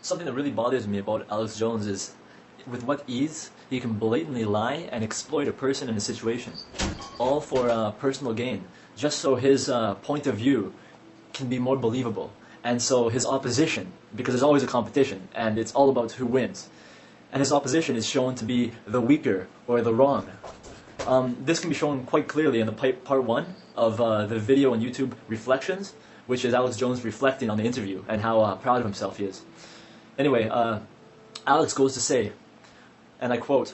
Something that really bothers me about Alex Jones is with what ease he can blatantly lie and exploit a person in a situation, all for personal gain, just so his point of view can be more believable. And so his opposition, because there's always a competition, and it's all about who wins, and his opposition is shown to be the weaker or the wrong. This can be shown quite clearly in the part 1 of the video on YouTube Reflections, which is Alex Jones reflecting on the interview and how proud of himself he is. Anyway, Alex goes to say, and I quote,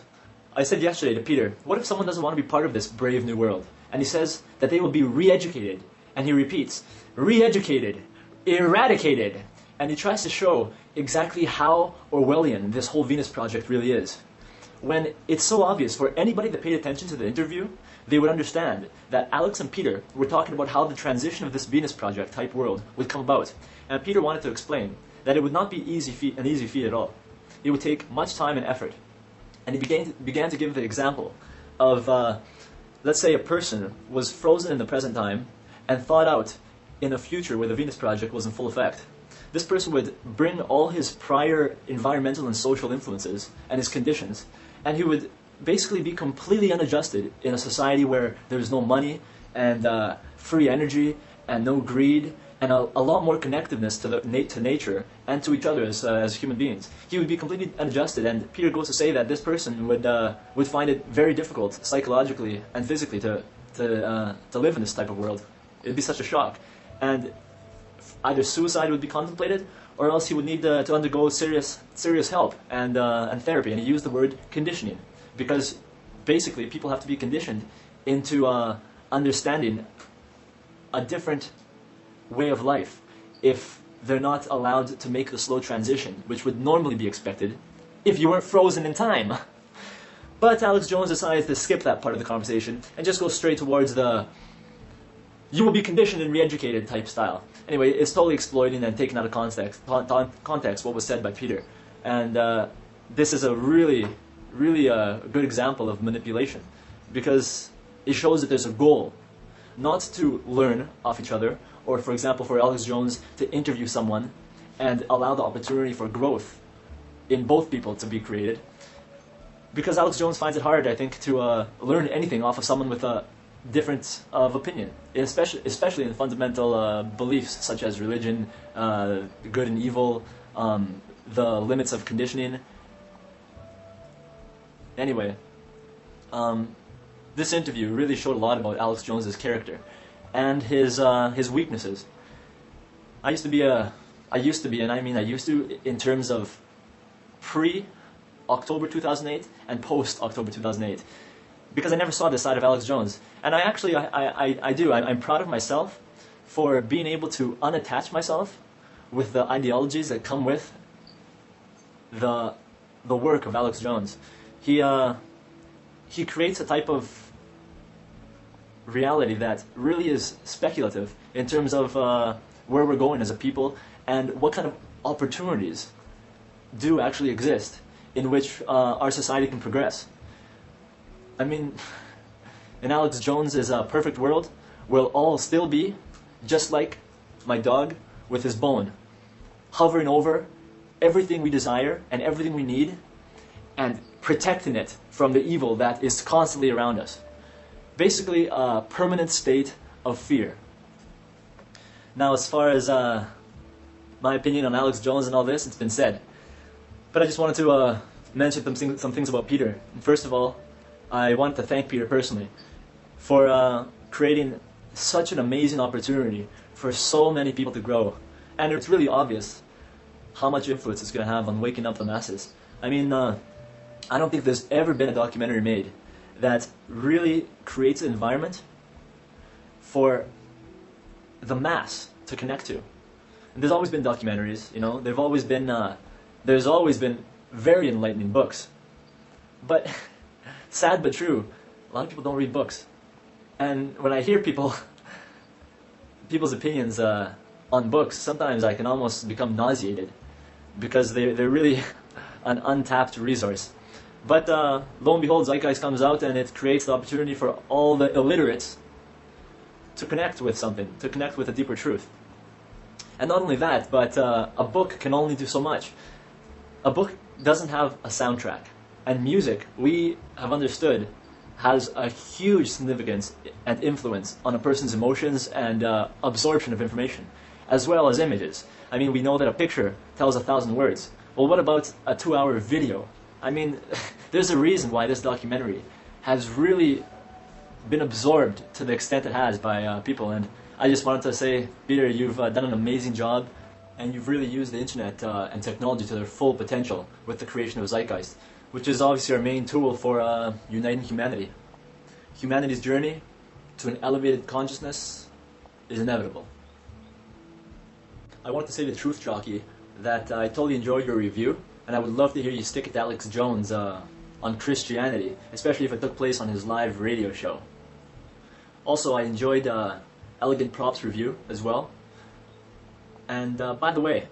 "I said yesterday to Peter, what if someone doesn't want to be part of this brave new world?" And he says that they will be re-educated. And he repeats, re-educated, eradicated. And he tries to show exactly how Orwellian this whole Venus project really is. When it's so obvious for anybody that paid attention to the interview, they would understand that Alex and Peter were talking about how the transition of this Venus project type world would come about. And Peter wanted to explain that it would not be an easy feat at all. It would take much time and effort. And he began to give the example of, let's say a person was frozen in the present time and thought out in a future where the Venus project was in full effect. This person would bring all his prior environmental and social influences and his conditions, and he would basically be completely unadjusted in a society where there's no money and free energy and no greed and a lot more connectedness to nature and to each other as human beings. He would be completely unadjusted, and Peter goes to say that this person would find it very difficult psychologically and physically to live in this type of world. It'd be such a shock, and either suicide would be contemplated, or else he would need to undergo serious help and therapy. And he used the word conditioning, because basically people have to be conditioned into understanding a different way of life if they're not allowed to make the slow transition, which would normally be expected if you weren't frozen in time. But Alex Jones decided to skip that part of the conversation and just go straight towards the "you will be conditioned and re-educated" type style. Anyway, it's totally exploiting and taking out of context what was said by Peter. And this is a really good example of manipulation, because it shows that there's a goal, not to learn off each other, or for example for Alex Jones to interview someone and allow the opportunity for growth in both people to be created. Because Alex Jones finds it hard, I think, to learn anything off of someone with a difference of opinion, especially in fundamental beliefs such as religion, good and evil, the limits of conditioning. Anyway, this interview really showed a lot about Alex Jones's character and his weaknesses. I used to, in terms of pre-October 2008 and post-October 2008. Because I never saw this side of Alex Jones. And I'm proud of myself for being able to unattach myself with the ideologies that come with the work of Alex Jones. He creates a type of reality that really is speculative in terms of where we're going as a people and what kind of opportunities do actually exist in which our society can progress. I mean, in Alex Jones's perfect world, we'll all still be just like my dog with his bone, hovering over everything we desire and everything we need, and protecting it from the evil that is constantly around us. Basically, a permanent state of fear. Now, as far as my opinion on Alex Jones and all this, it's been said. But I just wanted to mention some things about Peter. First of all, I want to thank Peter personally for creating such an amazing opportunity for so many people to grow. And it's really obvious how much influence it's going to have on waking up the masses. I mean, I don't think there's ever been a documentary made that really creates an environment for the mass to connect to. And there's always been documentaries, you know, there's always been very enlightening books. But sad but true, a lot of people don't read books. And when I hear people's opinions on books, sometimes I can almost become nauseated, because they're really an untapped resource. But lo and behold, Zeitgeist comes out, and it creates the opportunity for all the illiterates to connect with something, to connect with a deeper truth. And not only that, but a book can only do so much. A book doesn't have a soundtrack, and music, we have understood, has a huge significance and influence on a person's emotions and absorption of information, as well as images. I mean, we know that a picture tells 1,000 words. Well, what about a 2-hour video? I mean, there's a reason why this documentary has really been absorbed to the extent it has by people, and I just wanted to say, Peter, you've done an amazing job, and you've really used the internet and technology to their full potential with the creation of Zeitgeist, which is obviously our main tool for uniting humanity. Humanity's journey to an elevated consciousness is inevitable. I want to say to Truth Jockey that I totally enjoyed your review, and I would love to hear you stick it to Alex Jones on Christianity, especially if it took place on his live radio show. Also, I enjoyed Elegant Prop's review as well. And by the way,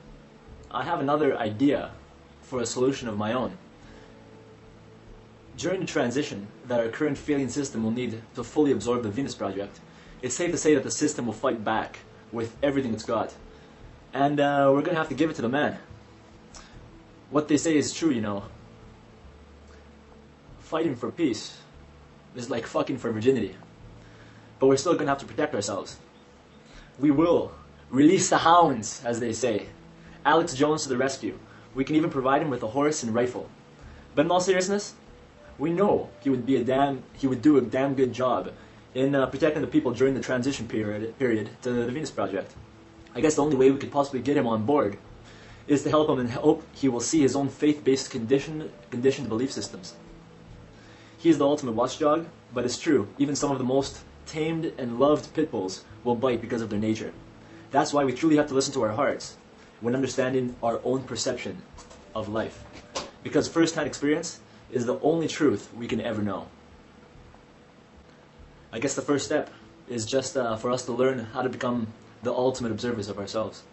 I have another idea for a solution of my own. During the transition that our current failing system will need to fully absorb the Venus Project, it's safe to say that the system will fight back with everything it's got. And we're going to have to give it to the man. What they say is true, you know. Fighting for peace is like fucking for virginity. But we're still going to have to protect ourselves. We will release the hounds, as they say. Alex Jones to the rescue. We can even provide him with a horse and rifle. But in all seriousness, we know he would do a damn good job in protecting the people during the transition period to the Venus Project. I guess the only way we could possibly get him on board is to help him and hope he will see his own faith-based conditioned belief systems. He is the ultimate watchdog, but it's true, even some of the most tamed and loved pit bulls will bite because of their nature. That's why we truly have to listen to our hearts when understanding our own perception of life. Because first-hand experience is the only truth we can ever know. I guess the first step is just for us to learn how to become the ultimate observers of ourselves.